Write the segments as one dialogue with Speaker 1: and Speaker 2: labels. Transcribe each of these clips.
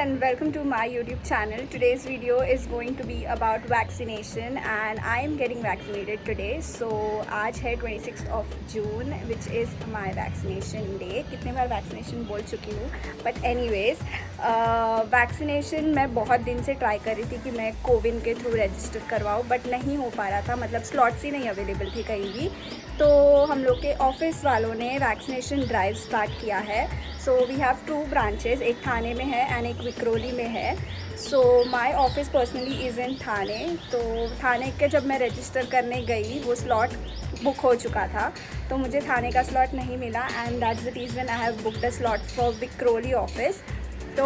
Speaker 1: and welcome to my YouTube channel. Today's video is going to be about vaccination and I am getting vaccinated today. So आज है 26th of June which is my vaccination day. कितने बार vaccination बोल चुकी हूँ, but anyways vaccination मैं बहुत दिन से ट्राई कर रही थी कि मैं कोविन के थ्रू रजिस्टर करवाऊँ, बट नहीं हो पा रहा था, मतलब स्लॉट्स ही नहीं अवेलेबल थी कहीं भी। तो हम लोग के ऑफिस वालों ने वैक्सीनेशन ड्राइव स्टार्ट किया है। सो वी हैव 2 ब्रांचेस, एक थाने में है एंड एक विक्रोली में है। So my office personally is in Thane. तो थाने के जब मैं रजिस्टर करने गई वो स्लॉट बुक हो चुका था, तो मुझे थाने का स्लॉट नहीं मिला and that's the reason I have booked a slot for Vikhroli office. तो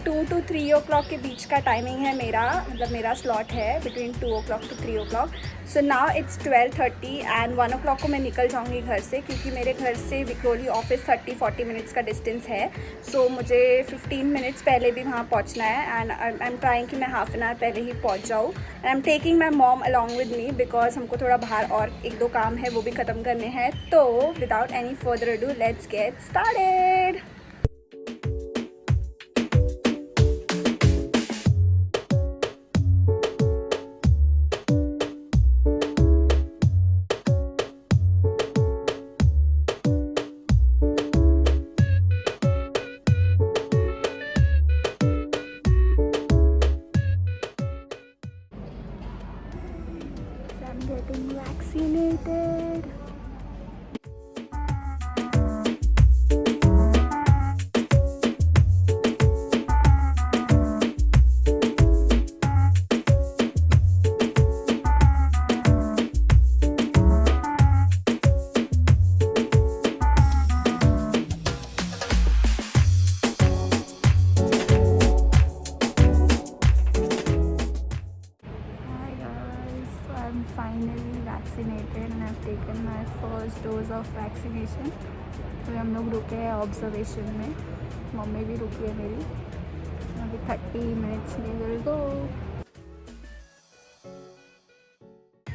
Speaker 1: 2 to 3 o'clock के बीच का टाइमिंग है मेरा, मतलब मेरा स्लॉट है between 2 o'clock to 3 o'clock। So now it's 12:30 and 1 o'clock को मैं निकल जाऊंगी घर से, क्योंकि मेरे घर से विक्रोली ऑफिस 30-40 मिनट्स का डिस्टेंस है। सो मुझे 15 मिनट्स पहले भी वहाँ पहुँचना है एंड आई एम ट्राइंग कि मैं हाफ एन आवर पहले ही पहुँच जाऊँ। And I am taking my mom along with me because हमको थोड़ा बाहर और 1-2 काम है वो भी ख़त्म करने हैं। तो without any further ado let's get started. I'm getting vaccinated. I'm finally vaccinated and I've taken my first dose of vaccination. तो हम लोग रुके हैं ऑब्जर्वेशन में, मम्मी भी रुकी है मेरी। अभी 30 मिनट्स में will go.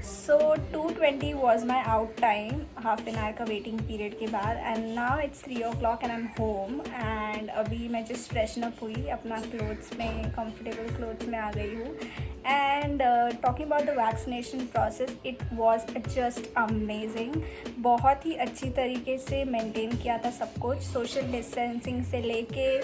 Speaker 1: So 2:20 was my out time, half an hour का वेटिंग पीरियड के बाद। And now it's 3 o'clock and I am home. And अभी मैं जस्ट फ्रेशन अप हुई, अपना क्लोथ्स में, कंफर्टेबल क्लोथ्स में आ गई हूँ। And talking about the vaccination process, it was just amazing. बहुत ही अच्छी तरीके से मेंटेन किया था सब कुछ, सोशल डिस्टेंसिंग से लेके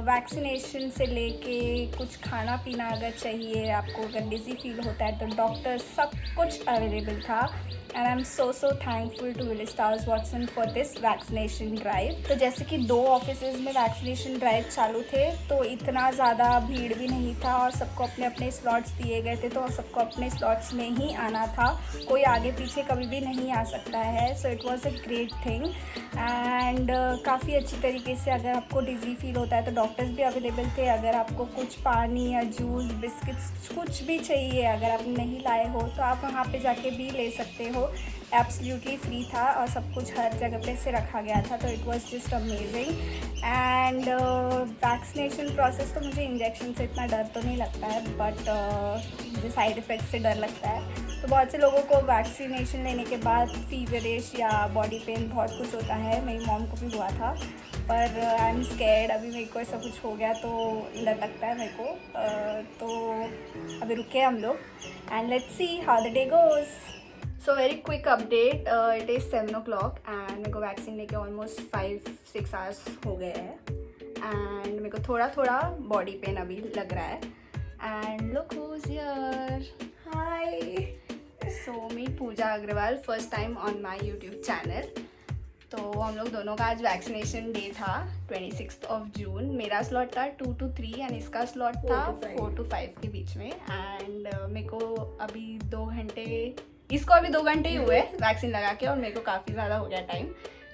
Speaker 1: वैक्सीनेशन से लेके कुछ खाना पीना अगर चाहिए आपको, अगर डिज़ी फील होता है तो डॉक्टर, सब कुछ अवेलेबल था। And I am so thankful to Willis Towers Watson for this vaccination drive. तो जैसे कि 2 ऑफिसेज में वैक्सीनेशन ड्राइव चालू थे, तो इतना ज़्यादा भीड़ भी नहीं था और सबको अपने अपने स्लॉट्स दिए गए थे, तो सबको अपने स्लॉट्स में ही आना था, कोई आगे पीछे कभी भी नहीं आ सकता है। So it was a great thing. And काफ़ी अच्छी तरीके से, अगर आपको डिज़ी फील होता है तो डॉक्टर्स भी अवेलेबल थे। अगर आपको कुछ पानी या जूस, बिस्किट्स, कुछ भी चाहिए, अगर आप नहीं लाए हो तो आप वहाँ पे जाके भी ले सकते हो। एब्सोल्युटली फ्री था और सब कुछ हर जगह पे से रखा गया था। तो it was just amazing. And vaccination process, तो मुझे इंजेक्शन से इतना डर तो नहीं लगता है, बट मुझे साइड इफ़ेक्ट से डर लगता है। तो बहुत से लोगों को वैक्सीनेशन लेने के बाद फीवरिश या बॉडी पेन बहुत कुछ होता है, मेरी मॉम को भी हुआ था, पर आई एम स्कैर्ड। अभी मेरे को ऐसा कुछ हो गया तो डर लगता है मेरे को। तो अभी रुके हम लोग and let's see how the day goes. So very quick update, it is 7 o'clock and मेरे को वैक्सीन लेके ऑलमोस्ट 5-6 आवर्स हो गए हैं। एंड मेरे को थोड़ा थोड़ा बॉडी पेन अभी लग रहा है। And look who's here, hi. So me Pooja Agrawal, first time on my YouTube channel. तो हम लोग दोनों का आज वैक्सीनेशन डे था, 26th of June। मेरा स्लॉट था 2 to 3 एंड इसका स्लॉट था 4 to 5 के बीच में। एंड मेरे को अभी 2 घंटे, इसको अभी 2 घंटे ही हुए वैक्सीन लगा के, और मेरे को काफ़ी ज़्यादा हो गया टाइम,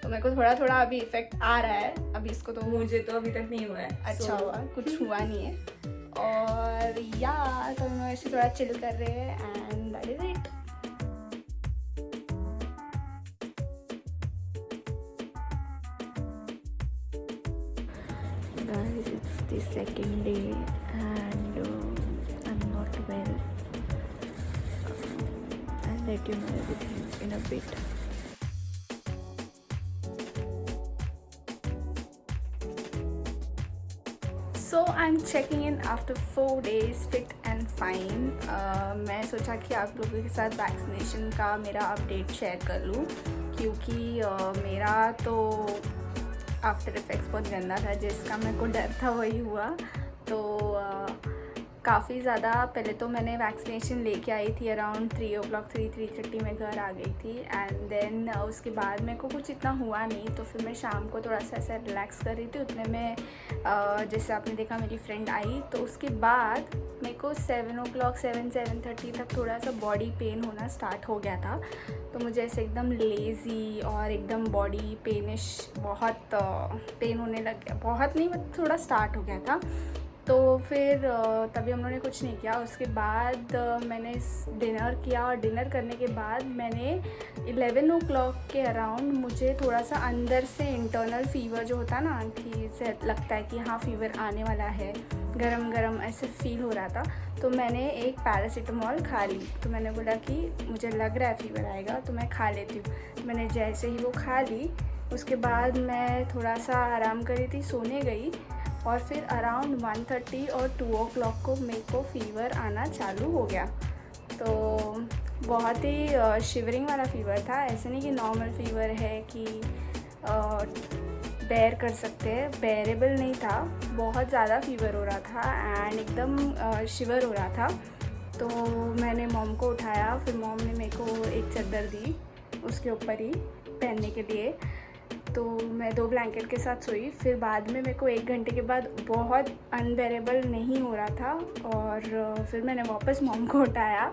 Speaker 1: तो मेरे को थोड़ा थोड़ा अभी इफेक्ट आ रहा है। अभी इसको तो
Speaker 2: मुझे तो अभी तक नहीं हुआ है।
Speaker 1: अच्छा हुआ, कुछ हुआ नहीं है। और या तो हम ऐसे थोड़ा चिल कर रहे हैं and that is it. Guys, it's the second day and I'm not well. I'll let you know everything in a bit. So I'm checking in after 4 days fit and fine. मैं सोचा कि आप लोगों के साथ वैक्सीनेशन का मेरा update share कर लूँ, क्योंकि मेरा तो आफ्टर इफ़ेक्ट्स बहुत गंदा था, जिसका मेरे को डर था वही हुआ। तो काफ़ी ज़्यादा पहले तो मैंने वैक्सीनेशन लेके आई थी अराउंड 3 o'clock 3:30 में घर आ गई थी। एंड देन उसके बाद मेरे को कुछ इतना हुआ नहीं, तो फिर मैं शाम को थोड़ा सा ऐसा रिलैक्स कर रही थी। उतने में जैसे आपने देखा मेरी फ्रेंड आई, तो उसके बाद मेरे को 7 o'clock 7:30 तक थोड़ा सा बॉडी पेन होना स्टार्ट हो गया था। तो मुझे ऐसे एकदम लेज़ी और एकदम बॉडी पेनिश, बहुत पेन होने लग गया। बहुत नहीं, मतलब थोड़ा स्टार्ट हो गया था। तो फिर तभी हम लोगों ने कुछ नहीं किया। उसके बाद मैंने डिनर किया, और डिनर करने के बाद मैंने 11 o'clock के अराउंड मुझे थोड़ा सा अंदर से इंटरनल फ़ीवर जो होता है ना, कि से लगता है कि हाँ फ़ीवर आने वाला है, गरम गरम ऐसे फील हो रहा था। तो मैंने एक पैरासीटामॉल खा ली। तो मैंने बोला कि मुझे लग रहा है फ़ीवर आएगा, तो मैं खा लेती हूँ। तो मैंने जैसे ही वो खा ली, उसके बाद मैं थोड़ा सा आराम कर रही थी, सोने गई। और फिर अराउंड 1:30 और 2 o'clock को मेरे को फ़ीवर आना चालू हो गया। तो बहुत ही शिवरिंग वाला फ़ीवर था, ऐसे नहीं कि नॉर्मल फ़ीवर है कि बेयर कर सकते हैं, बेरेबल नहीं था, बहुत ज़्यादा फ़ीवर हो रहा था एंड एकदम शिवर हो रहा था। तो मैंने मॉम को उठाया, फिर मॉम ने मेरे को एक चादर दी उसके ऊपर ही पहनने के लिए। तो मैं 2 ब्लैंकेट के साथ सोई। फिर बाद में मेरे को 1 घंटे के बाद बहुत अनबेरेबल नहीं हो रहा था, और फिर मैंने वापस मॉम को उठाया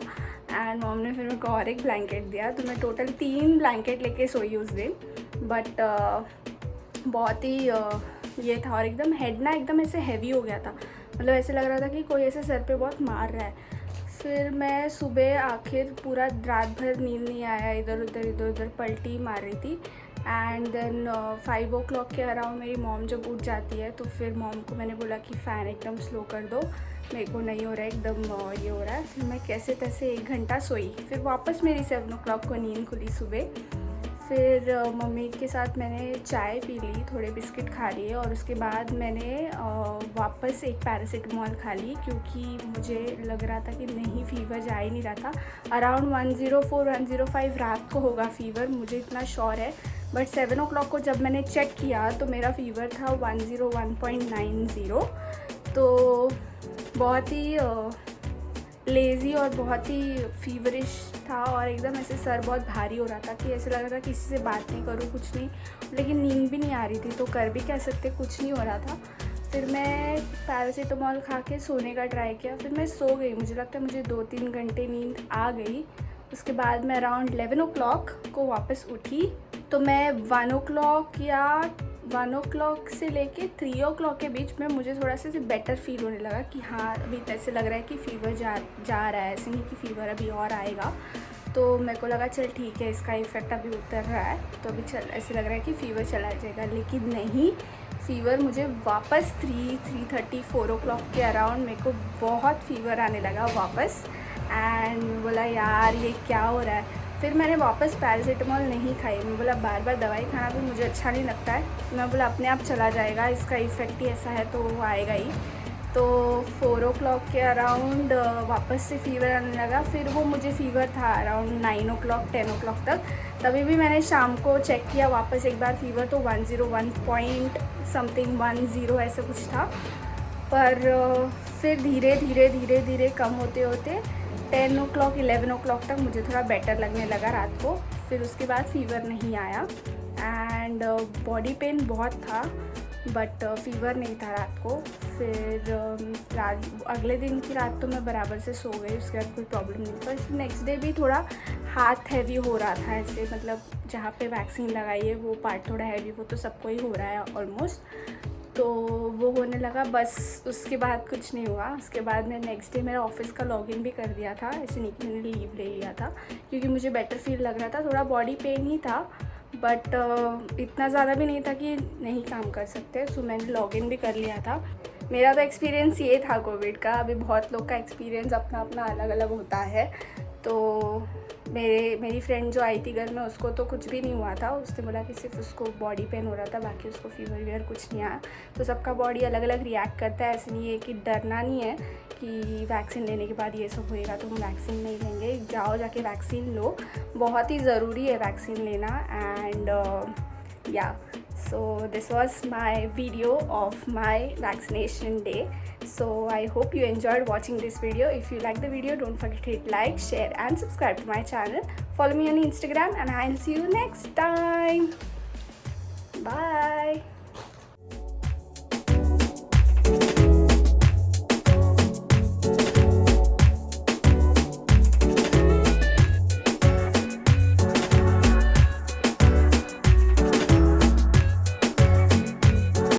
Speaker 1: एंड मॉम ने फिर मेरे को और एक ब्लैंकेट दिया। तो मैं टोटल 3 ब्लैंकेट लेके सोई उस दिन। बट बहुत ही ये था, और एकदम हेड ना एकदम ऐसे हैवी हो गया था, मतलब ऐसे लग रहा था कि कोई ऐसे सर पे बहुत मार रहा है। फिर मैं सुबह आखिर पूरा रात भर नींद नहीं आया, इधर उधर पलटी मार रही थी। एंड देन 5 o'clock के अराउंड मेरी मॉम जब उठ जाती है, तो फिर मॉम को मैंने बोला कि फ़ैन एकदम स्लो कर दो, मेरे को नहीं हो रहा है, एकदम ये हो रहा है। फिर मैं कैसे तैसे 1 घंटा सोई। फिर वापस मेरी 7 o'clock को नींद खुली सुबह। फिर मम्मी के साथ मैंने चाय पी ली, थोड़े बिस्किट खा लिए, और उसके बाद मैंने वापस एक पैरासीटामॉल खा ली, क्योंकि मुझे लग रहा था कि नहीं फ़ीवर जा ही नहीं रहा था। अराउंड 104 105 रात को होगा फ़ीवर, मुझे इतना श्योर है। बट 7 o'clock को जब मैंने चेक किया तो मेरा फ़ीवर था 101.90। तो बहुत ही लेज़ी और बहुत ही फीवरिश था, और एकदम ऐसे सर बहुत भारी हो रहा था कि ऐसे लग रहा था किसी से बात नहीं करूँ, कुछ नहीं। लेकिन नींद भी नहीं आ रही थी, तो कर भी कह सकते, कुछ नहीं हो रहा था। फिर मैं पैरासीटामॉल खा के सोने का ट्राई किया, फिर मैं सो गई। मुझे लगता है मुझे 2-3 घंटे नींद आ गई। उसके बाद मैं अराउंड 11 o'clock को वापस उठी। तो मैं 1 o'clock या 1 o'clock से लेके 3 o'clock के बीच में मुझे थोड़ा सा बेटर फील होने लगा कि हाँ अभी ऐसे लग रहा है कि फ़ीवर जा रहा है, ऐसे नहीं कि फ़ीवर अभी और आएगा। तो मेरे को लगा चल ठीक है, इसका इफ़ेक्ट अभी उतर रहा है, तो अभी चल ऐसे लग रहा है कि फ़ीवर चला जाएगा। लेकिन नहीं, फ़ीवर मुझे वापस 3:30 4 o'clock के अराउंड मेरे को बहुत फ़ीवर आने लगा वापस। एंड बोला यार ये क्या हो रहा है। फिर मैंने वापस पैरासीटामॉल नहीं खाई। मैं बोला बार बार दवाई खाना भी मुझे अच्छा नहीं लगता है। मैं बोला अपने आप चला जाएगा, इसका इफ़ेक्ट ही ऐसा है तो वो आएगा ही। तो 4 o'clock के अराउंड वापस से फ़ीवर आने लगा। फिर वो मुझे फ़ीवर था अराउंड 9 o'clock 10 o'clock तक। तभी भी मैंने शाम को चेक किया वापस एक बार फ़ीवर, तो 101 पॉइंट समथिंग 10 ऐसा कुछ था। पर फिर धीरे धीरे कम होते होते 10 o'clock 11 o'clock तक मुझे थोड़ा बेटर लगने लगा रात को। फिर उसके बाद फ़ीवर नहीं आया एंड बॉडी पेन बहुत था, बट फ़ीवर नहीं था रात को। फिर अगले दिन की रात तो मैं बराबर से सो गई, उसके बाद कोई प्रॉब्लम नहीं। पर नेक्स्ट डे भी थोड़ा हाथ हैवी हो रहा था ऐसे, मतलब जहाँ पे वैक्सीन लगाई है वो पार्ट थोड़ा हैवी, वो तो सबको ही हो रहा है ऑलमोस्ट। तो वो होने लगा, बस उसके बाद कुछ नहीं हुआ। उसके बाद मैं नेक्स्ट डे मेरा ऑफिस का लॉगिन भी कर दिया था, ऐसे नहीं कि मैंने लीव ले लिया था, क्योंकि मुझे बेटर फील लग रहा था। थोड़ा बॉडी पेन ही था, बट इतना ज़्यादा भी नहीं था कि नहीं काम कर सकते। सो मैंने लॉगिन भी कर लिया था। मेरा तो एक्सपीरियंस ये था कोविड का। अभी बहुत लोग का एक्सपीरियंस अपना अपना अलग अलग होता है। तो मेरी फ्रेंड जो आई थी घर में, उसको तो कुछ भी नहीं हुआ था। उसने बोला कि सिर्फ उसको बॉडी पेन हो रहा था, बाकी उसको फीवर वीवर कुछ नहीं आया। तो सबका बॉडी अलग अलग रिएक्ट करता है, ऐसे नहीं है कि डरना नहीं है कि वैक्सीन लेने के बाद ये सब होएगा तो हम वैक्सीन नहीं लेंगे। जाओ जाके वैक्सीन लो, बहुत ही ज़रूरी है वैक्सीन लेना। एंड या so this was my video of my vaccination day. So I hope you enjoyed watching this video. If you like the video, don't forget to hit like, share and subscribe to my channel. Follow me on Instagram and I'll see you next time. Bye.